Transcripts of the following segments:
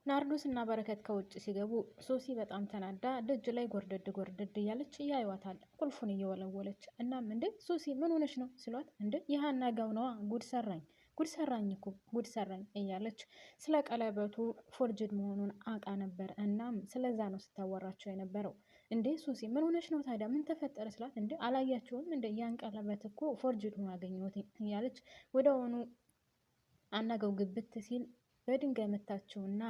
ናርዶስና በረከት ከውጭ ሲገቡ ሶሲ በጣም ተናዳ ደጅ ላይ ጎርደድ እያለች ያዩዋታል፣ ቁልፉን እየወለወለች። እናም እንዴ ሶሲ ምን ሆነች ነው ሲሏት፣ እንዴ የሀና ጋውነዋ ጉድ ሰራኝ እኮ ጉድ ሰራኝ እያለች ስለ ቀለበቱ ፎርጅድ መሆኑን አውቃ ነበር። እናም ስለዛ ነው ስታወራቸው የነበረው። እንዴ ሶሲ ምን ሆነች ነው ታዲያ ምን ተፈጠረ ስላት፣ እንዴ አላያቸውም እንደ ያን ቀለበት እኮ ፎርጅድ ሆኖ አገኘሁት እያለች ወደሆኑ አናገው ግብት ሲል በድንጋይ መታችውና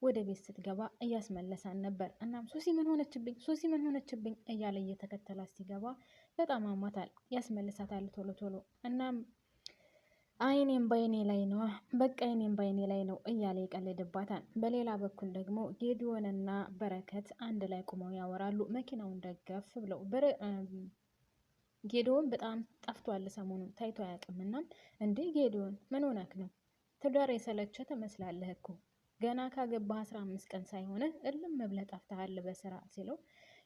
ወደ ቤት ስትገባ እያስመለሳን ነበር። እናም ሶሲ ምን ሆነችብኝ እያለ እየተከተላት ሲገባ በጣም አሟታል፣ ያስመልሳታል ቶሎ። እናም አይኔም ባይኔ ላይ ነው በቃ አይኔም ባይኔ ላይ ነው እያለ ይቀልድባታል። በሌላ በኩል ደግሞ ጌዲዮንና በረከት አንድ ላይ ቁመው ያወራሉ፣ መኪናውን ደገፍ ብለው። ጌዲዮን በጣም ጠፍቷል፣ ሰሞኑን ታይቶ አያውቅምና እንዴ ጌዲዮን ምን ሆነክ ነው? ትዳር የሰለቸ ትመስላለህ እኮ ገና ካገባህ 15 ቀን ሳይሆንህ እልም ብለህ ጠፍተሃል በስራ ሲለው፣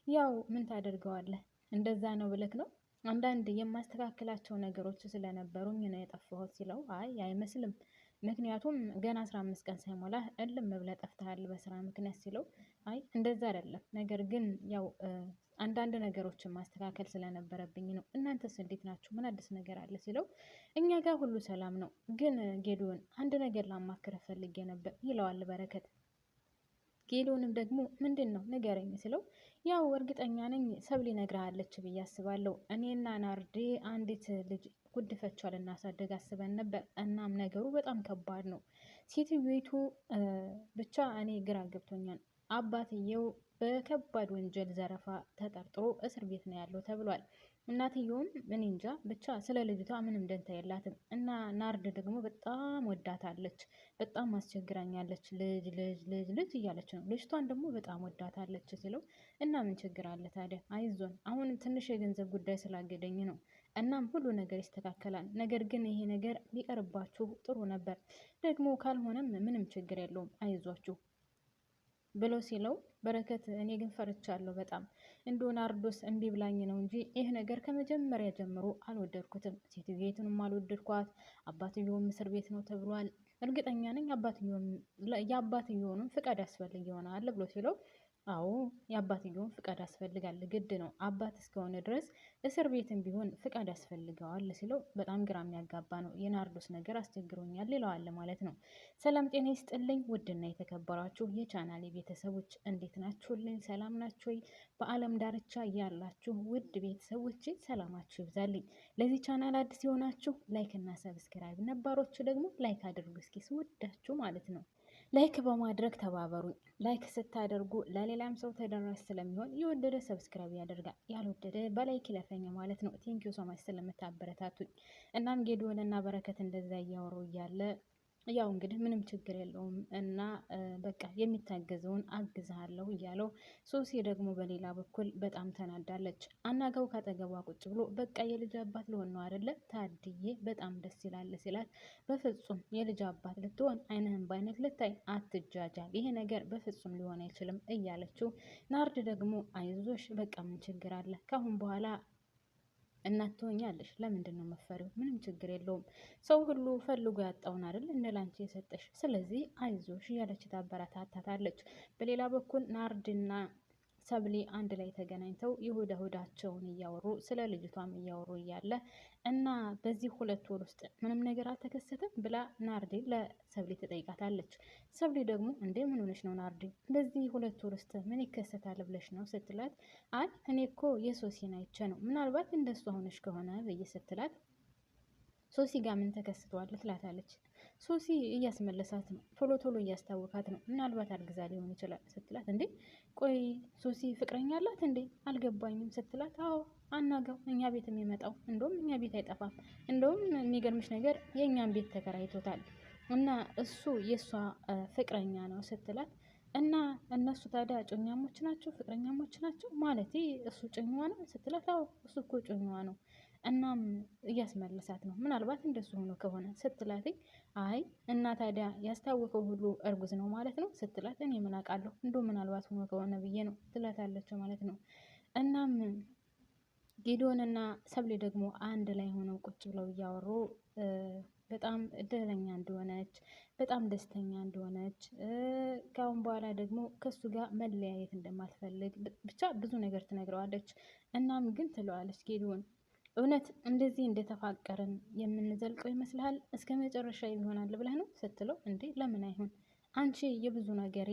ያው ምን ታደርገዋለህ እንደዛ ነው ብለክ ነው? አንዳንድ የማስተካከላቸው ነገሮች ስለነበሩኝ ነው የጠፋሁት ሲለው፣ አይ አይመስልም፣ ምክንያቱም ገና 15 ቀን ሳይሞላህ እልም ብለህ ጠፍተሃል በስራ ምክንያት ሲለው፣ አይ እንደዛ አይደለም፣ ነገር ግን ያው አንዳንድ ነገሮችን ማስተካከል ስለነበረብኝ ነው። እናንተስ እንዴት ናችሁ? ምን አዲስ ነገር አለ ሲለው፣ እኛ ጋር ሁሉ ሰላም ነው፣ ግን ጌዲዮን አንድ ነገር ላማክርህ ፈልጌ ነበር ይለዋል በረከት። ጌዲዮንም ደግሞ ምንድን ነው ንገረኝ ሲለው፣ ያው እርግጠኛ ነኝ ሰብሊ ነግረሃለች ብዬ አስባለሁ። እኔና ናርዴ አንዲት ልጅ ጉድፈቻ ልናሳደግ አስበን ነበር። እናም ነገሩ በጣም ከባድ ነው። ሴትዮይቱ ብቻ እኔ ግራ ገብቶኛል። አባትየው በከባድ ወንጀል ዘረፋ ተጠርጥሮ እስር ቤት ነው ያለው ተብሏል። እናትየውም እኔ እንጃ ብቻ ስለ ልጅቷ ምንም ደንታ የላትም እና ናርድ ደግሞ በጣም ወዳታለች፣ በጣም አስቸግራኛለች። ልጅ እያለች ነው። ልጅቷን ደግሞ በጣም ወዳታለች ሲለው፣ እና ምን ችግር አለ ታዲያ? አይዞን፣ አሁን ትንሽ የገንዘብ ጉዳይ ስላገደኝ ነው። እናም ሁሉ ነገር ይስተካከላል። ነገር ግን ይሄ ነገር ቢቀርባችሁ ጥሩ ነበር። ደግሞ ካልሆነም ምንም ችግር የለውም፣ አይዟችሁ ብሎ ሲለው፣ በረከት እኔ ግን ፈርቻለሁ በጣም እንዶ ናርዶስ እምቢ ብላኝ ነው እንጂ ይህ ነገር ከመጀመሪያ ጀምሮ አልወደድኩትም። ሴትዮቱንም አልወደድኳት። አባትየውም እስር ቤት ነው ተብሏል። እርግጠኛ ነኝ የአባትየውንም ፍቃድ ያስፈልግ ይሆናል ብሎ ሲለው፣ አዎ የአባትየውን ፍቃድ ያስፈልጋል፣ ግድ ነው። አባት እስከሆነ ድረስ እስር ቤትም ቢሆን ፍቃድ ያስፈልገዋል ሲለው፣ በጣም ግራ የሚያጋባ ነው። የናርዶስ ነገር አስቸግሮኛል ይለዋል ማለት ነው። ሰላም ጤና ይስጥልኝ ውድና የተከበራችሁ የቻናሌ ቤተሰቦች እንዴት ናችሁልኝ? ሰላም ናችሁ ወይ? በአለም ዳርቻ ያላችሁ ውድ ቤተሰቦች ሰላማችሁ ይብዛልኝ። ለዚህ ቻናል አዲስ የሆናችሁ ላይክ እና ሰብስክራይብ፣ ነባሮች ደግሞ ላይክ አድርጉ እስኪ ስወዳችሁ ማለት ነው። ላይክ በማድረግ ተባበሩኝ። ላይክ ስታደርጉ ለሌላም ሰው ተደራሽ ስለሚሆን የወደደ ሰብስክራይብ ያደርጋል፣ ያልወደደ በላይክ ይለፈኝ ማለት ነው። ቴንኪዩ ሶማች ስለምታበረታቱኝ። እናም ጌዲዮንና በረከት እንደዛ እያወሩ እያለ ያው እንግዲህ ምንም ችግር የለውም እና በቃ የሚታገዘውን አግዝሃለሁ እያለው፣ ሶሲ ደግሞ በሌላ በኩል በጣም ተናዳለች። አናጋው ካጠገቧ ቁጭ ብሎ በቃ የልጅ አባት ልሆን ነው አይደለ? ታድዬ በጣም ደስ ይላል ሲላት፣ በፍጹም የልጅ አባት ልትሆን አይንህን በአይነት ልታይ አትጃጃል፣ ይሄ ነገር በፍጹም ሊሆን አይችልም እያለችው፣ ናርድ ደግሞ አይዞሽ በቃ ምን ችግር አለ ካሁን በኋላ እናት ትሆኛለሽ። ለምንድን ነው መፈሪው? ምንም ችግር የለውም። ሰው ሁሉ ፈልጎ ያጣውን አይደል እንደ ላንቺ የሰጠሽ። ስለዚህ አይዞሽ እያለች ታበረታታታለች። በሌላ በኩል ናርድና ሰብሊ አንድ ላይ ተገናኝተው ሆዳቸውን እያወሩ ስለ ልጅቷም እያወሩ እያለ እና በዚህ 2 ወር ውስጥ ምንም ነገር አልተከሰተም ብላ ናርዲ ለሰብሊ ትጠይቃታለች። ሰብሊ ደግሞ እንዴ ምን ሆነሽ ነው ናርዲ? በዚህ 2 ወር ውስጥ ምን ይከሰታል ብለሽ ነው ስትላት፣ አይ እኔ እኮ የሶሲን አይቼ ነው፣ ምናልባት እንደሷ ሆነሽ ከሆነ ብዬ ስትላት፣ ሶሲ ጋር ምን ተከስቷል ትላታለች። ሶሲ እያስመለሳት ነው፣ ቶሎ እያስታወካት ነው፣ ምናልባት አርግዛ ሊሆን ይችላል ስትላት፣ እንዴ ቆይ ሶሲ ፍቅረኛ አላት እንዴ አልገባኝም ስትላት፣ አዎ አናጋው እኛ ቤት የሚመጣው እንደውም እኛ ቤት አይጠፋም፣ እንደውም የሚገርምሽ ነገር የእኛን ቤት ተከራይቶታል እና እሱ የእሷ ፍቅረኛ ነው ስትላት፣ እና እነሱ ታዲያ ጮኛሞች ናቸው ፍቅረኛሞች ናቸው ማለት እሱ ጮኛዋ ነው ስትላት፣ አዎ እሱ እኮ ጮኛዋ ነው። እናም እያስመለሳት ነው፣ ምናልባት እንደሱ ሆኖ ከሆነ ስትላት፣ አይ እና ታዲያ ያስታወቀው ሁሉ እርጉዝ ነው ማለት ነው ስትላት፣ እኔ ምን አውቃለሁ እንዶ ምናልባት ሆኖ ከሆነ ብዬ ነው ትላታለች ማለት ነው። እናም ጌዲዮንና ሰብሊ ደግሞ አንድ ላይ ሆነው ቁጭ ብለው እያወሩ በጣም እድለኛ እንደሆነች፣ በጣም ደስተኛ እንደሆነች፣ ከአሁን በኋላ ደግሞ ከሱ ጋር መለያየት እንደማትፈልግ ብቻ ብዙ ነገር ትነግረዋለች። እናም ግን ትለዋለች ጌዲዮን እውነት እንደዚህ እንደተፋቀርን የምንዘልቀው ይመስልሃል? እስከ መጨረሻ ይሆናል ብለህ ነው ስትለው፣ እንዴ ለምን አይሆን? አንቺ የብዙ ነገሬ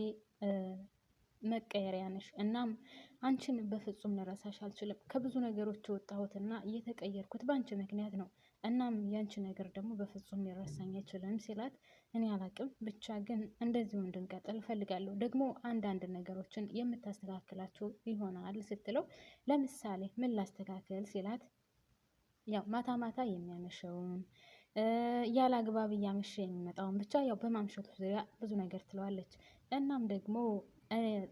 መቀየሪያ ነሽ። እናም አንቺን በፍጹም ልረሳሽ አልችልም። ከብዙ ነገሮች የወጣሁትና እየተቀየርኩት በአንቺ ምክንያት ነው። እናም ያንቺ ነገር ደግሞ በፍጹም ሊረሳኝ አይችልም ሲላት፣ እኔ አላቅም ብቻ ግን እንደዚሁ እንድንቀጥል እፈልጋለሁ። ደግሞ አንዳንድ ነገሮችን የምታስተካክላቸው ይሆናል ስትለው፣ ለምሳሌ ምን ላስተካክል ሲላት፣ ያው ማታ ማታ የሚያመሸውን ያለ አግባብ እያመሸ የሚመጣውን ብቻ ያው በማምሸቱ ዙሪያ ብዙ ነገር ትለዋለች። እናም ደግሞ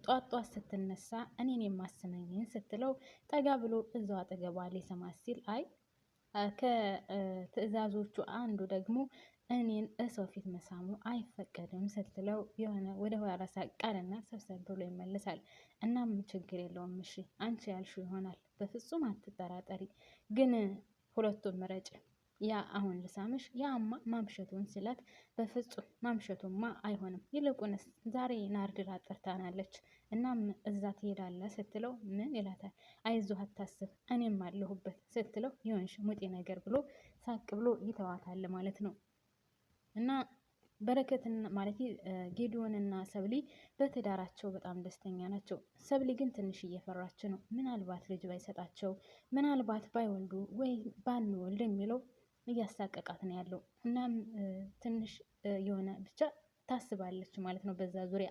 ጧት ጧት ስትነሳ እኔን የማስመኝን ስትለው ጠጋ ብሎ እዛው አጠገቧ ሊሰማት ሲል አይ ከትዕዛዞቹ አንዱ ደግሞ እኔን እሰው ፊት መሳሙ አይፈቀድም ስትለው የሆነ ወደ ኋላ ሳቃልና ሰብሰብ ብሎ ይመልሳል። እናም ችግር የለውም እሺ አንቺ ያልሽው ይሆናል፣ በፍጹም አትጠራጠሪ፣ ግን ሁለቱም ምረጭ፣ ያ አሁን ልሳምሽ ያማ ማምሸቱን ሲላት፣ በፍጹም ማምሸቱማ አይሆንም፣ ይልቁንስ ዛሬ ናርድራ ጠርታናለች፣ እናም እዛ ትሄዳለህ ስትለው ምን ይላታል። አይዞህ አታስብ እኔም አለሁበት ስትለው ይሆንሽ ሙጤ ነገር ብሎ ሳቅ ብሎ ይተዋታል ማለት ነው። እና በረከትና ማለት ጌዲዮንና ሰብሊ በትዳራቸው በጣም ደስተኛ ናቸው። ሰብሊ ግን ትንሽ እየፈራች ነው። ምናልባት ልጅ ባይሰጣቸው፣ ምናልባት ባይወልዱ ወይ ባንወልድ የሚለው እያሳቀቃት ነው ያለው። እናም ትንሽ የሆነ ብቻ ታስባለች ማለት ነው በዛ ዙሪያ።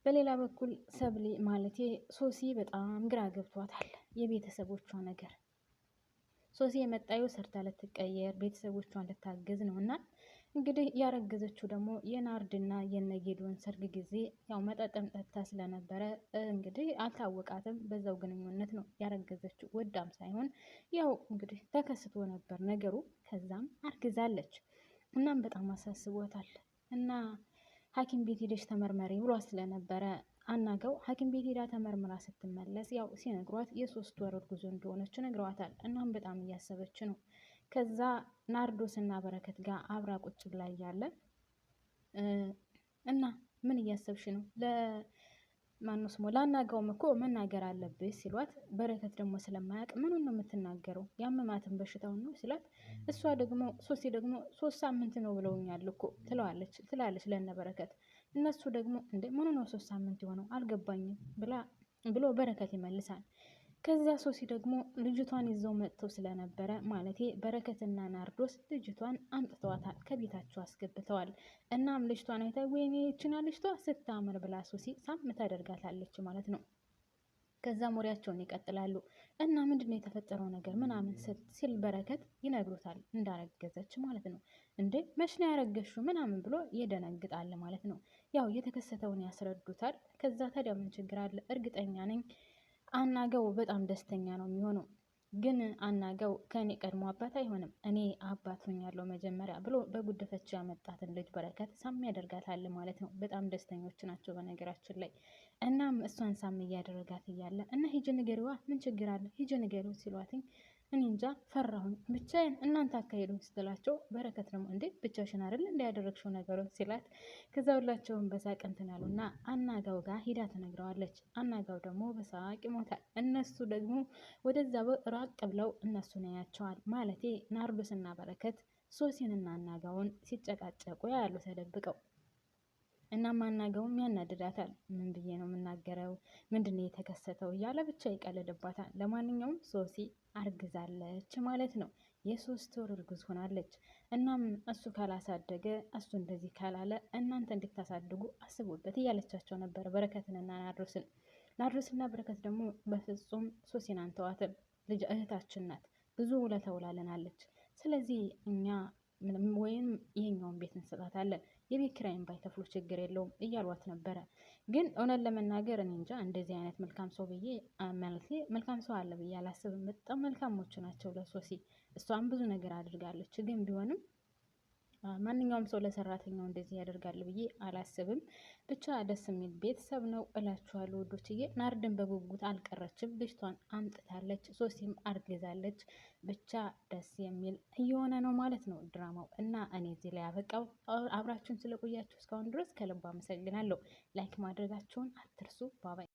በሌላ በኩል ሰብሊ ማለቴ ሶሲ በጣም ግራ ገብቷታል የቤተሰቦቿ ነገር። ሶሲ የመጣየው ሰርታ ልትቀየር ቤተሰቦቿን ልታገዝ ነው እና እንግዲህ ያረገዘችው ደግሞ የናርድና የነጌዲዮን ሰርግ ጊዜ ያው መጠጥም ጠጥታ ስለነበረ እንግዲህ አልታወቃትም። በዛው ግንኙነት ነው ያረገዘችው፣ ወዳም ሳይሆን ያው እንግዲህ ተከስቶ ነበር ነገሩ። ከዛም አርግዛለች። እናም በጣም አሳስቦታል እና ሐኪም ቤት ሄደሽ ተመርመሪ ብሏ ስለነበረ አናገው ሐኪም ቤት ሄዳ ተመርምራ ስትመለስ ያው ሲነግሯት የ3 ወር እርጉዝ እንደሆነች ነግረዋታል። እናም በጣም እያሰበች ነው። ከዛ ናርዶስ እና በረከት ጋር አብራ ቁጭ ብላ እያለ እና ምን እያሰብሽ ነው? ለማነው ስሞ ላናጋውም እኮ መናገር አለብሽ ሲሏት፣ በረከት ደግሞ ስለማያውቅ ምኑን ነው የምትናገረው? ያመማትን በሽታውን ነው ሲላት፣ እሷ ደግሞ ሶሲ ደግሞ 3 ሳምንት ነው ብለውኛል እኮ ትላለች ለነ በረከት። እነሱ ደግሞ እንዴ ምኑ ነው 3 ሳምንት የሆነው አልገባኝም ብሎ በረከት ይመልሳል። ከዛ ሶሲ ደግሞ ልጅቷን ይዘው መጥተው ስለነበረ ማለቴ በረከትና ናርዶስ ልጅቷን አምጥተዋታል፣ ከቤታቸው አስገብተዋል። እናም ልጅቷን አይታ ወይኔ ይችና ልጅቷ ስታምር ብላ ሶሲ ሳም ታደርጋታለች ማለት ነው። ከዛ ሞሪያቸውን ይቀጥላሉ። እና ምንድነው የተፈጠረው ነገር ምናምን ሲል በረከት ይነግሩታል፣ እንዳረገዘች ማለት ነው። እንዴ መች ነው ያረገሽው ምናምን ብሎ ይደነግጣል ማለት ነው። ያው የተከሰተውን ያስረዱታል። ከዛ ታዲያ ምን ችግር አለ? እርግጠኛ ነኝ አናገው በጣም ደስተኛ ነው የሚሆነው። ግን አናገው ከኔ ቀድሞ አባት አይሆንም፣ እኔ አባት ሆኛለሁ መጀመሪያ ብሎ በጉድፈቻ ያመጣትን ልጅ በረከት ሳም ያደርጋታል ማለት ነው። በጣም ደስተኞች ናቸው በነገራችን ላይ። እናም እሷን ሳም እያደረጋት እያለ እና ሂጂ ንገሪዋ ምን ችግር አለ ሂጂ ንገሪው ሲሏትኝ፣ እኔ እንጃ ፈራሁኝ ብቻዬን እናንተ አካሄዱን ስትላቸው፣ በረከት ደግሞ እንዴ ብቻሽን አይደል እንዲያደረግሽው ነገሩን ሲላት፣ ከዛ ሁላቸውን በሳቅ እንትን አሉና አናጋው ጋር ሂዳ ትነግረዋለች። አናጋው ደግሞ በሳቅ ይሞታል። እነሱ ደግሞ ወደዛ ራቅ ብለው እነሱን ያያቸዋል። ማለቴ ናርዶስና በረከት ሶሲንና አናጋውን ሲጨቃጨቁ ያሉ ተደብቀው። እናም አናገውም ያናድዳታል። ምን ብዬ ነው የምናገረው? ምንድነው የተከሰተው እያለ ብቻ ይቀልድባታል። ለማንኛውም ሶሲ አርግዛለች ማለት ነው። የ3 ወር እርጉዝ ሆናለች። እናም እሱ ካላሳደገ እሱ እንደዚህ ካላለ እናንተ እንድታሳድጉ አስቡበት እያለቻቸው ነበር በረከትንና ናርዶስን። ናርዶስና በረከት ደግሞ በፍጹም ሶሲን አንተዋትም፣ ልጅ እህታችን ናት፣ ብዙ ውለታ ውላለናለች። ስለዚህ እኛ ወይም ይሄኛውን ቤት እንሰጣታለን፣ የቤት ኪራይን ባይከፍሉ ችግር የለውም እያሏት ነበረ። ግን እውነት ለመናገር እኔ እንጃ እንደዚህ አይነት መልካም ሰው ብዬ ማለት መልካም ሰው አለ ብዬ አላስብም። በጣም መልካሞቹ ናቸው ለሶሲ። እሷም ብዙ ነገር አድርጋለች። ግን ቢሆንም ማንኛውም ሰው ለሰራተኛው እንደዚህ ያደርጋል ብዬ አላስብም። ብቻ ደስ የሚል ቤተሰብ ነው እላችኋለሁ ውዶችዬ። ናርድን በጉጉት አልቀረችም፣ ልጅቷን አምጥታለች፣ ሶሲም አርግዛለች። ብቻ ደስ የሚል እየሆነ ነው ማለት ነው ድራማው እና እኔ እዚህ ላይ ያበቃው። አብራችሁን ስለቆያችሁ እስካሁን ድረስ ከልብ አመሰግናለሁ። ላይክ ማድረጋችሁን አትርሱ። ባባይ